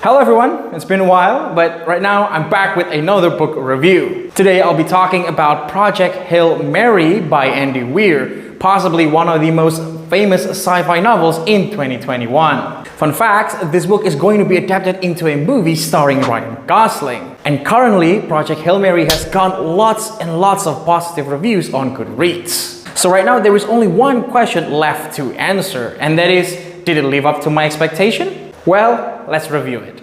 Hello everyone, it's been a while, but right now I'm back with another book review. Today I'll be talking about Project Hail Mary by Andy Weir, possibly one of the most famous sci-fi novels in 2021. Fun fact, this book is going to be adapted into a movie starring Ryan Gosling. And currently, Project Hail Mary has gotten lots and lots of positive reviews on Goodreads. So right now there is only one question left to answer, and that is, did it live up to my expectation? Well, let's review it.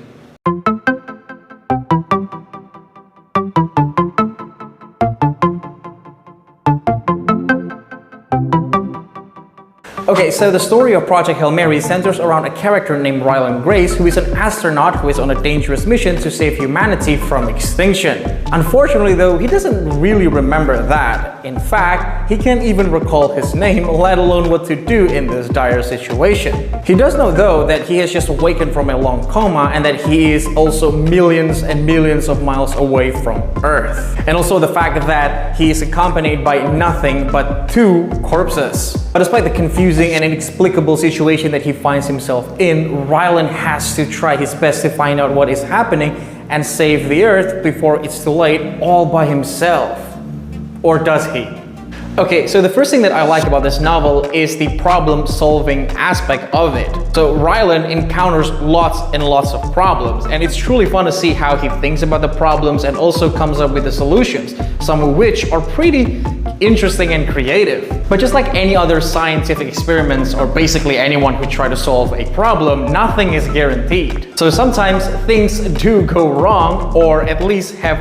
Okay, so the story of Project Hail Mary centers around a character named Ryland Grace, who is an astronaut who is on a dangerous mission to save humanity from extinction. Unfortunately though, he doesn't really remember that. In fact, he can't even recall his name, let alone what to do in this dire situation. He does know though that he has just awakened from a long coma and that he is also millions and millions of miles away from Earth. And also the fact that he is accompanied by nothing but two corpses. But despite the confusing and inexplicable situation that he finds himself in, Ryland has to try his best to find out what is happening and save the Earth before it's too late, all by himself. Or does he? Okay, so the first thing that I like about this novel is the problem-solving aspect of it. So Ryland encounters lots and lots of problems, and it's truly fun to see how he thinks about the problems and also comes up with the solutions, some of which are pretty interesting and creative. But just like any other scientific experiments, or basically anyone who try to solve a problem, nothing is guaranteed. So sometimes things do go wrong, or at least have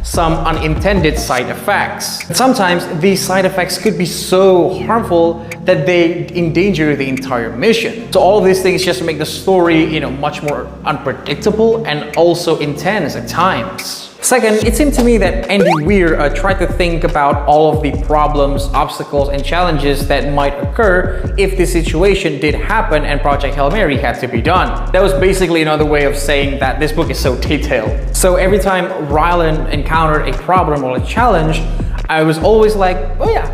some unintended side effects. Sometimes these side effects could be so harmful that they endanger the entire mission. So all these things just make the story, much more unpredictable and also intense at times. Second, it seemed to me that Andy Weir tried to think about all of the problems, obstacles, and challenges that might occur if the situation did happen and Project Hail Mary had to be done. That was basically another way of saying that this book is so detailed. So every time Ryland encountered a problem or a challenge, I was always like, oh yeah,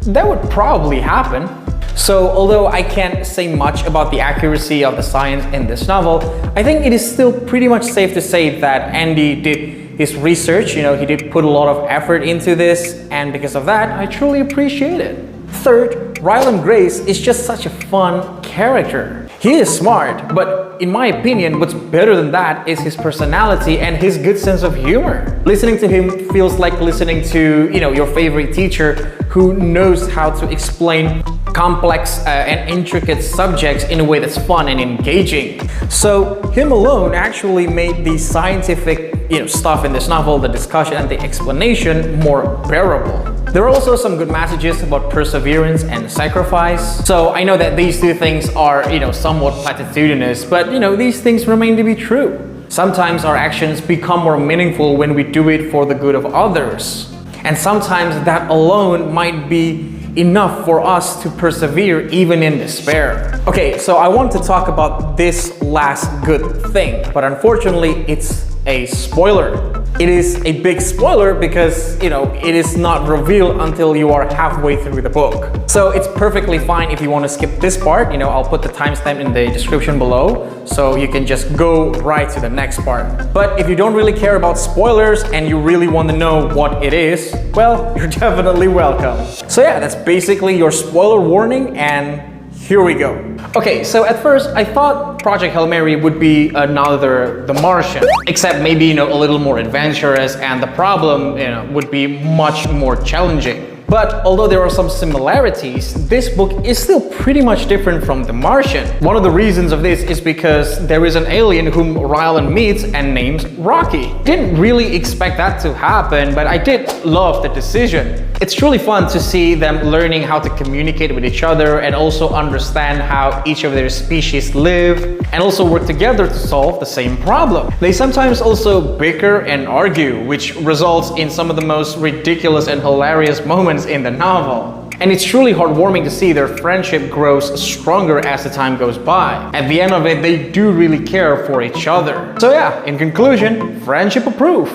that would probably happen. So although I can't say much about the accuracy of the science in this novel, I think it is still pretty much safe to say that Andy did his research, he did put a lot of effort into this, and because of that, I truly appreciate it. Third, Ryland Grace is just such a fun character. He is smart, but in my opinion, what's better than that is his personality and his good sense of humor. Listening to him feels like listening to, your favorite teacher who knows how to explain complex and intricate subjects in a way that's fun and engaging. So him alone actually made the scientific stuff in this novel, the discussion and the explanation, more bearable. There are also some good messages about perseverance and sacrifice. So I know that these two things are, somewhat platitudinous, but these things remain to be true. Sometimes our actions become more meaningful when we do it for the good of others. And sometimes that alone might be enough for us to persevere even in despair. Okay, so I want to talk about this last good thing, but unfortunately it's a spoiler. It is a big spoiler because, it is not revealed until you are halfway through the book. So it's perfectly fine if you want to skip this part. I'll put the timestamp in the description below, so you can just go right to the next part. But if you don't really care about spoilers and you really want to know what it is, well, you're definitely welcome. So yeah, that's basically your spoiler warning, and here we go. Okay, so at first I thought Project Hail Mary would be another The Martian, except maybe, a little more adventurous, and the problem, would be much more challenging. But although there are some similarities, this book is still pretty much different from The Martian. One of the reasons of this is because there is an alien whom Ryland meets and names Rocky. Didn't really expect that to happen, but I did love the decision. It's truly fun to see them learning how to communicate with each other and also understand how each of their species live and also work together to solve the same problem. They sometimes also bicker and argue, which results in some of the most ridiculous and hilarious moments in the novel. And it's truly heartwarming to see their friendship grows stronger as the time goes by. At the end of it, they do really care for each other. So yeah, in conclusion, friendship approved.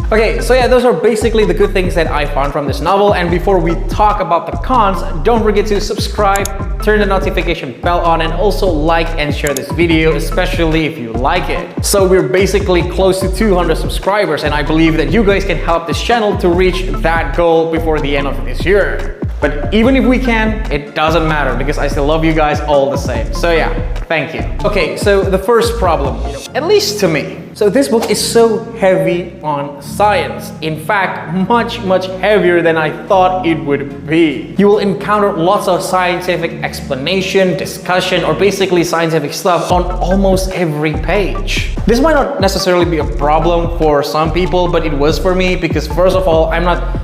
Okay, so yeah, those are basically the good things that I found from this novel. And before we talk about the cons, don't forget to subscribe, turn the notification bell on, and also like and share this video, especially if you like it. So we're basically close to 200 subscribers, and I believe that you guys can help this channel to reach that goal before the end of this year. But even if we can, it doesn't matter because I still love you guys all the same. So yeah, thank you. Okay, so the first problem, at least to me. So this book is so heavy on science. In fact, much heavier than I thought it would be. You will encounter lots of scientific explanation, discussion, or basically scientific stuff on almost every page. This might not necessarily be a problem for some people, but it was for me because first of all, I'm not,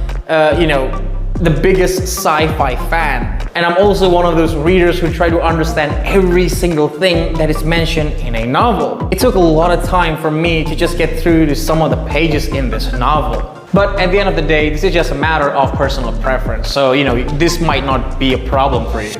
the biggest sci-fi fan. And I'm also one of those readers who try to understand every single thing that is mentioned in a novel. It took a lot of time for me to just get through to some of the pages in this novel. But at the end of the day, this is just a matter of personal preference. So, this might not be a problem for you.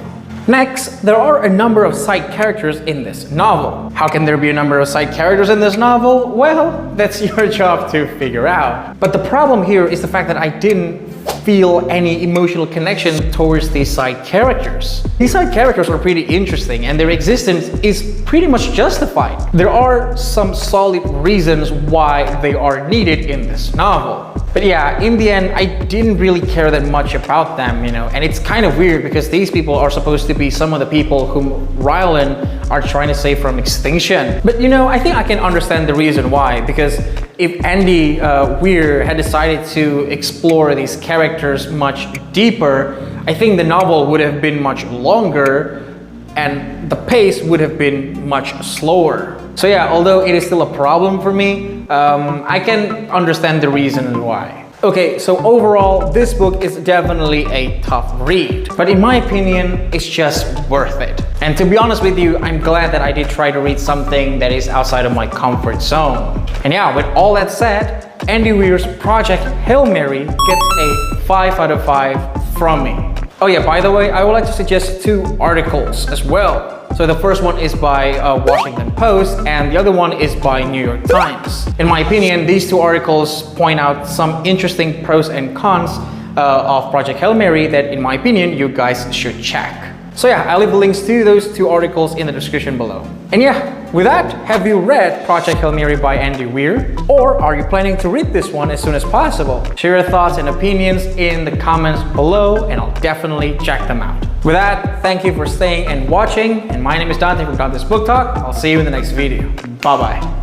Next, there are a number of side characters in this novel. How can there be a number of side characters in this novel? Well, that's your job to figure out. But the problem here is the fact that I didn't feel any emotional connection towards these side characters. These side characters are pretty interesting and their existence is pretty much justified. There are some solid reasons why they are needed in this novel. But yeah, in the end, I didn't really care that much about them, and it's kind of weird because these people are supposed to be some of the people whom Rylan are trying to save from extinction. But I think I can understand the reason why, because if Andy Weir had decided to explore these characters much deeper, I think the novel would have been much longer and the pace would have been much slower. So yeah, although it is still a problem for me, I can understand the reason why. Okay, so overall, this book is definitely a tough read, but in my opinion, it's just worth it. And to be honest with you, I'm glad that I did try to read something that is outside of my comfort zone. And yeah, with all that said, Andy Weir's Project Hail Mary gets a 5 out of 5 from me. Oh yeah, by the way, I would like to suggest 2 articles as well. So the first one is by Washington Post and the other one is by New York Times. In my opinion, these 2 articles point out some interesting pros and cons of Project Hail Mary that, in my opinion, you guys should check. So yeah, I'll leave the links to those 2 articles in the description below. And yeah, with that, have you read Project Hail Mary by Andy Weir? Or are you planning to read this one as soon as possible? Share your thoughts and opinions in the comments below and I'll definitely check them out. With that, thank you for staying and watching. And my name is Dante from Dante's Book Talk. I'll see you in the next video. Bye bye.